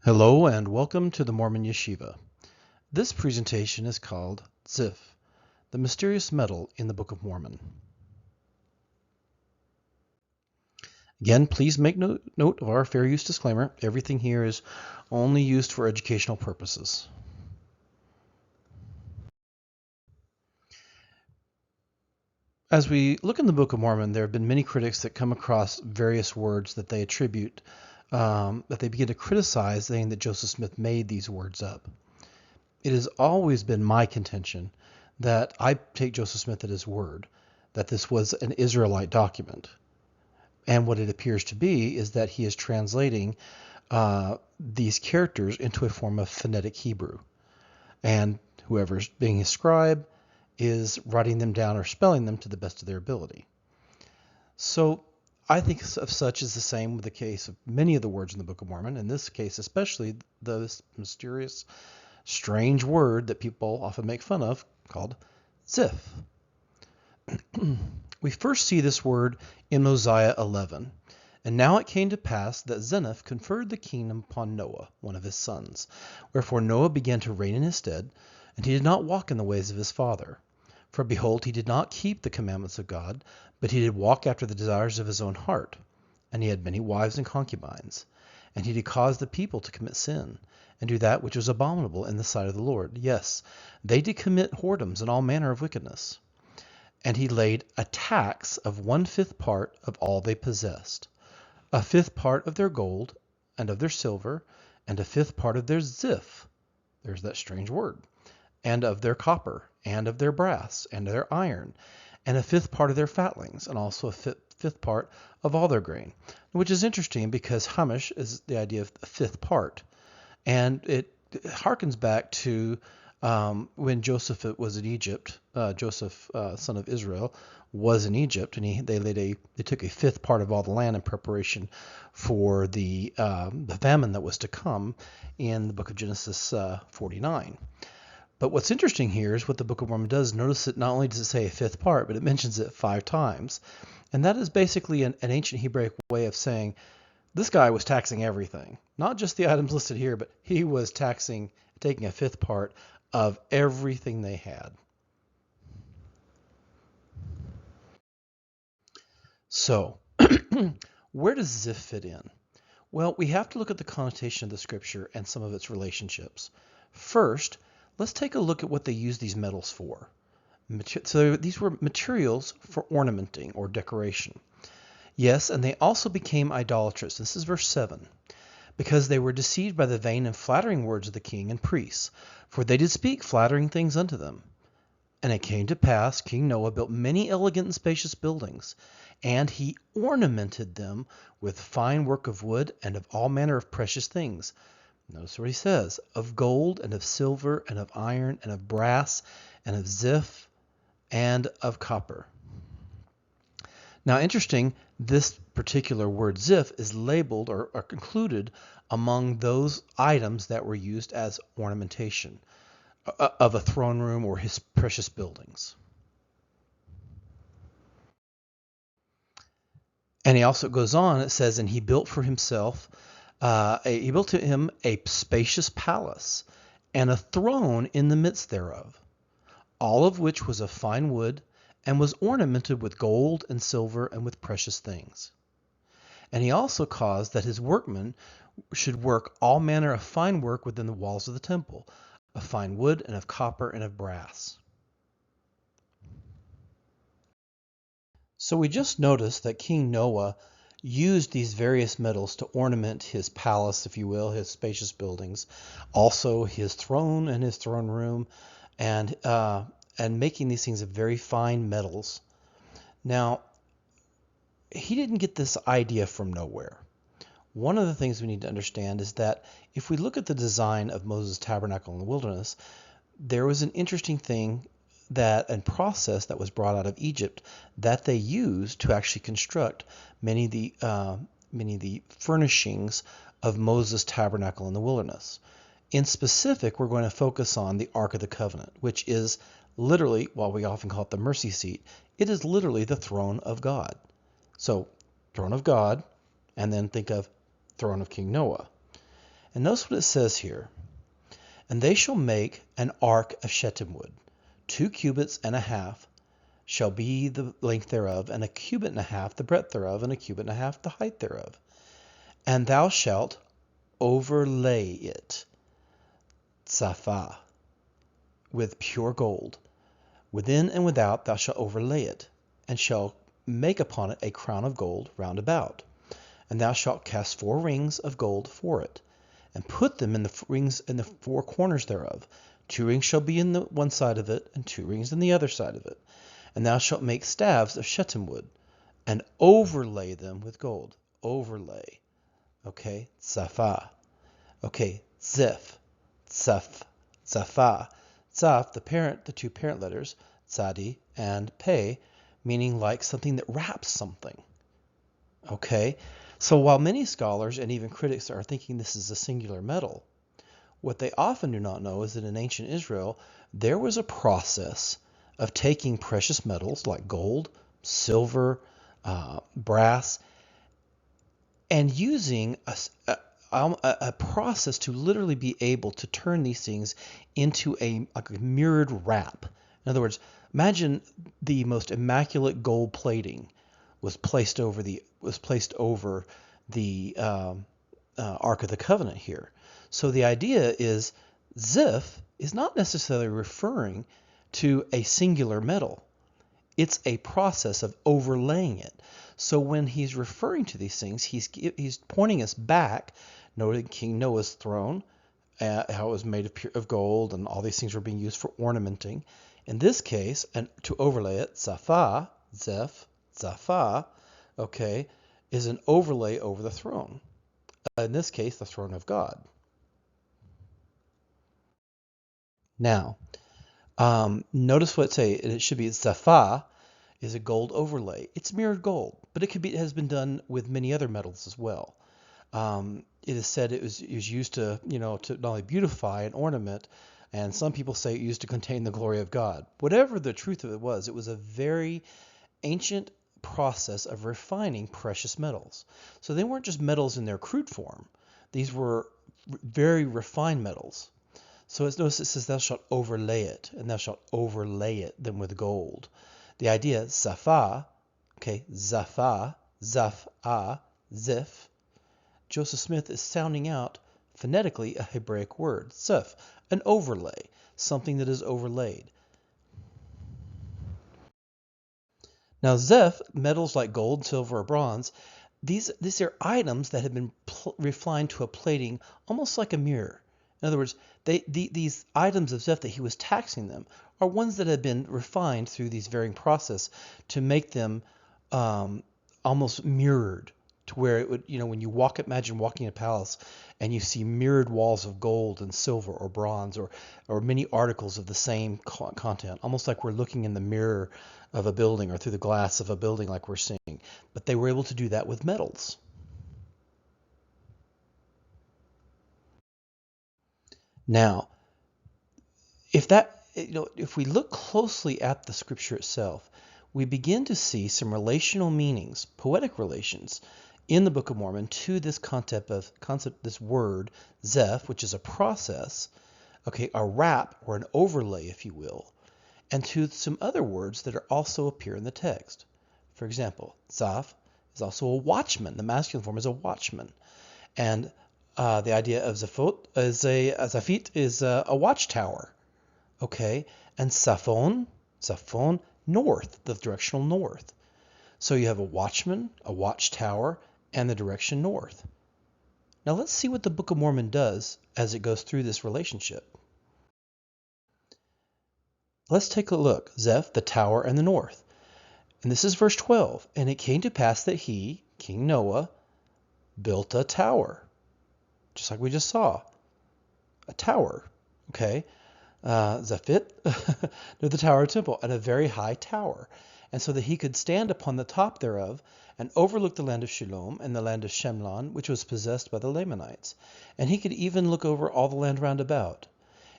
Hello and welcome to the Mormon Yeshiva. This presentation is called Ziff, the mysterious metal in the Book of Mormon. Again, please make note of our fair use disclaimer. Everything here is only used for educational purposes. As we look in the Book of Mormon, there have been many critics that come across various words that they attribute, that they begin to criticize, saying that Joseph Smith made these words up. It has always been my contention that I take Joseph Smith at his word, that this was an Israelite document. And what it appears to be is that he is translating these characters into a form of phonetic Hebrew. And whoever's being his scribe is writing them down or spelling them to the best of their ability. So I think of such as the same with the case of many of the words in the Book of Mormon, in this case especially this mysterious, strange word that people often make fun of called Ziff. We first see this word in Mosiah 11. And now it came to pass that Zeniff conferred the kingdom upon Noah, one of his sons. Wherefore Noah began to reign in his stead, and he did not walk in the ways of his father. For behold, he did not keep the commandments of God, but he did walk after the desires of his own heart. And he had many wives and concubines. And he did cause the people to commit sin, and do that which was abominable in the sight of the Lord. Yes, they did commit whoredoms and all manner of wickedness. And he laid a tax of 1/5 part of all they possessed, 1/5 part of their gold, and of their silver, and 1/5 part of their ziff, there's that strange word, and of their copper, and of their brass, and their iron, and 1/5 part of their fatlings, and also a fifth part of all their grain. Which is interesting because hamish is the idea of a fifth part. And it harkens back to when Joseph was in Egypt. Joseph, son of Israel, was in Egypt, and they took a fifth part of all the land in preparation for the famine that was to come in the book of Genesis 49. But what's interesting here is what the Book of Mormon does. Notice that not only does it say a fifth part, but it mentions it 5 times. And that is basically an ancient Hebraic way of saying this guy was taxing everything. Not just the items listed here, but he was taking a fifth part of everything they had. So, where does Ziff fit in? Well, we have to look at the connotation of the scripture and some of its relationships. First, let's take a look at what they use these metals for. So these were materials for ornamenting or decoration. Yes, and they also became idolatrous. This is verse 7. Because they were deceived by the vain and flattering words of the king and priests, for they did speak flattering things unto them. And it came to pass, King Noah built many elegant and spacious buildings, and he ornamented them with fine work of wood and of all manner of precious things. Notice what he says, of gold and of silver and of iron and of brass and of ziff and of copper. Now, interesting, this particular word ziff is labeled or included among those items that were used as ornamentation of a throne room or his precious buildings. And he also goes on, it says, and he built for himself, he built to him a spacious palace and a throne in the midst thereof, all of which was of fine wood, and was ornamented with gold and silver and with precious things. And he also caused that his workmen should work all manner of fine work within the walls of the temple, of fine wood and of copper and of brass. So we just noticed that King Noah used these various metals to ornament his palace, if you will, his spacious buildings, also his throne and his throne room, and making these things of very fine metals. Now, he didn't get this idea from nowhere. One of the things we need to understand is that if we look at the design of Moses' tabernacle in the wilderness, there was an interesting thing and process that was brought out of Egypt that they used to actually construct many of the furnishings of Moses' tabernacle in the wilderness. In specific, we're going to focus on the Ark of the Covenant, which is literally, while we often call it the mercy seat, it is literally the throne of God. So, throne of God, and then think of throne of King Noah. And notice what it says here. And they shall make an ark of shittim wood. 2 cubits and a half shall be the length thereof, and a cubit and a half the breadth thereof, and a cubit and a half the height thereof. And thou shalt overlay it, tzaphah, with pure gold. Within and without thou shalt overlay it, and shalt make upon it a crown of gold round about. And thou shalt cast 4 rings of gold for it, and put them in the rings in the 4 corners thereof. 2 rings shall be in the one side of it, and 2 rings in the other side of it. And thou shalt make staves of shittim wood, and overlay them with gold. Overlay. Okay, tzaphah. Okay, ziff, tzaph, tzaphah. Tzaph, the 2 parent letters, tzadi and pei, meaning like something that wraps something. Okay, so while many scholars and even critics are thinking this is a singular metal, what they often do not know is that in ancient Israel, there was a process of taking precious metals like gold, silver, brass, and using a process to literally be able to turn these things into a mirrored wrap. In other words, imagine the most immaculate gold plating was placed over the Ark of the Covenant here. So the idea is Ziff is not necessarily referring to a singular metal. It's a process of overlaying it. So when he's referring to these things, he's pointing us back, noting King Noah's throne, how it was made of gold, and all these things were being used for ornamenting. In this case, and to overlay it, tzaphah, Ziff, tzaphah, okay, is an overlay over the throne. In this case, the throne of God. Now, notice what it say. It should be tzaphah is a gold overlay. It's mirrored gold, but it has been done with many other metals as well. It is said it was used to not only beautify and ornament, and some people say it used to contain the glory of God. Whatever the truth of it was a very ancient process of refining precious metals. So they weren't just metals in their crude form. These were very refined metals. So notice it says, thou shalt overlay it, and thou shalt overlay them with gold. The idea, tzaphah, okay, zaphah, zaf-ah, ziff. Joseph Smith is sounding out phonetically a Hebraic word, zif, an overlay, something that is overlaid. Now, Ziff, metals like gold, silver, or bronze, these are items that have been refined to a plating almost like a mirror. In other words, these items of Ziff that he was taxing them are ones that have been refined through these varying process to make them almost mirrored, to where it would, when you imagine walking in a palace and you see mirrored walls of gold and silver or bronze or many articles of the same content, almost like we're looking in the mirror of a building or through the glass of a building like we're seeing. But they were able to do that with metals. Now, if we look closely at the scripture itself, we begin to see some relational meanings, poetic relations, in the Book of Mormon to this this word, Zeph, which is a process, okay, a wrap or an overlay, if you will, and to some other words that also appear in the text. For example, Zaph is also a watchman. The masculine form is a watchman. And the idea of Zaphit is a watchtower. Okay, and Saphon, north, the directional north. So you have a watchman, a watchtower, and the direction north. Now let's see what the Book of Mormon does as it goes through this relationship. Let's take a look. Ziff, the tower, and the north. And this is verse 12. And it came to pass that he, King Noah, built a tower. Just like we just saw. A tower. Okay. Zaphit, near the tower of the temple, at a very high tower. And so that he could stand upon the top thereof and overlook the land of Shilom and the land of Shemlon, which was possessed by the Lamanites. And he could even look over all the land round about.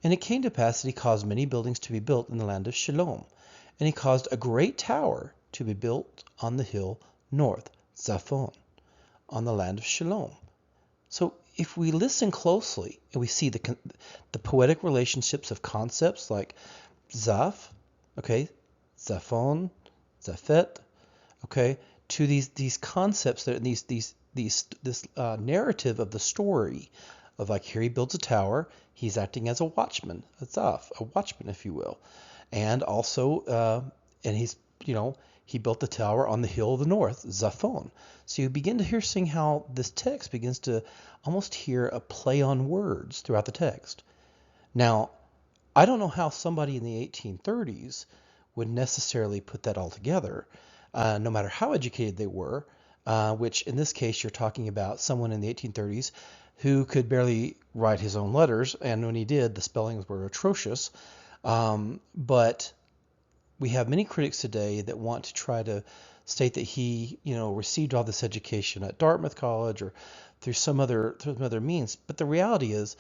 And it came to pass that he caused many buildings to be built in the land of Shilom. And he caused a great tower to be built on the hill north, Zaphon, on the land of Shilom. So if we listen closely and we see the poetic relationships of concepts like Zaph, okay, Zaphon, Zaphet, okay, to these concepts that this narrative of the story of like here he builds a tower, he's acting as a watchman, a watchman, if you will, and also and he's he built the tower on the hill of the north, Zaphon. So you begin to seeing how this text begins to almost hear a play on words throughout the text. Now, I don't know how somebody in the 1830s would necessarily put that all together, no matter how educated they were, which in this case you're talking about someone in the 1830s who could barely write his own letters, and when he did, the spellings were atrocious. But we have many critics today that want to try to state that he, received all this education at Dartmouth College or through some other means. But the reality is,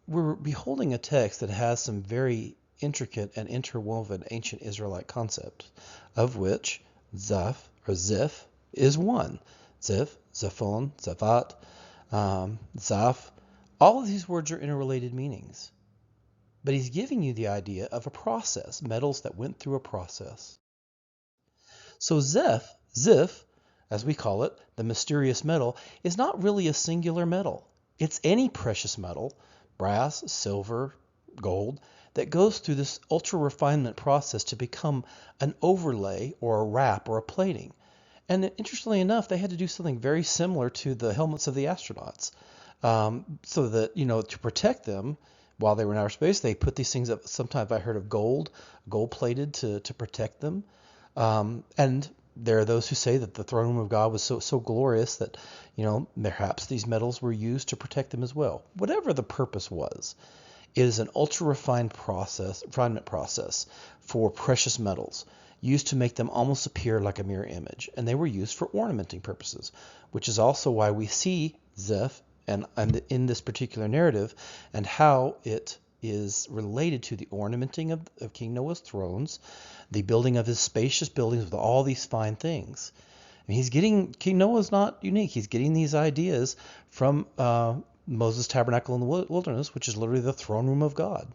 we're beholding a text that has some very intricate and interwoven ancient Israelite concepts, of which Zaph or Ziff is one. Ziff, Zaphon, Zaphat, Zaph, all of these words are interrelated meanings. But he's giving you the idea of a process, metals that went through a process. So Ziff, as we call it, the mysterious metal, is not really a singular metal. It's any precious metal, brass, silver, gold, that goes through this ultra refinement process to become an overlay or a wrap or a plating. And interestingly enough, they had to do something very similar to the helmets of the astronauts, so that, to protect them while they were in outer space, they put these things up. Sometimes I heard of gold plated to protect them. And there are those who say that the throne room of God was so glorious that, perhaps these metals were used to protect them as well. Whatever the purpose was, it is an ultra refinement process for precious metals, used to make them almost appear like a mirror image. And they were used for ornamenting purposes, which is also why we see Ziff and in this particular narrative, and how it is related to the ornamenting of King Noah's thrones, the building of his spacious buildings with all these fine things. And King Noah's not unique. He's getting these ideas from Moses' tabernacle in the wilderness, which is literally the throne room of God.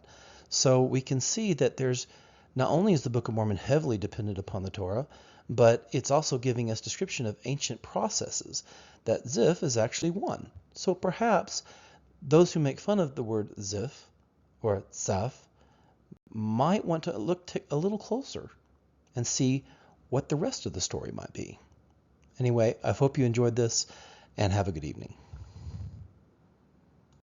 So we can see that there's not only is the Book of Mormon heavily dependent upon the Torah, but it's also giving us description of ancient processes, that Ziff is actually one. So perhaps those who make fun of the word Ziff or Zaph might want to look a little closer and see what the rest of the story might be. Anyway, I hope you enjoyed this, and have a good evening.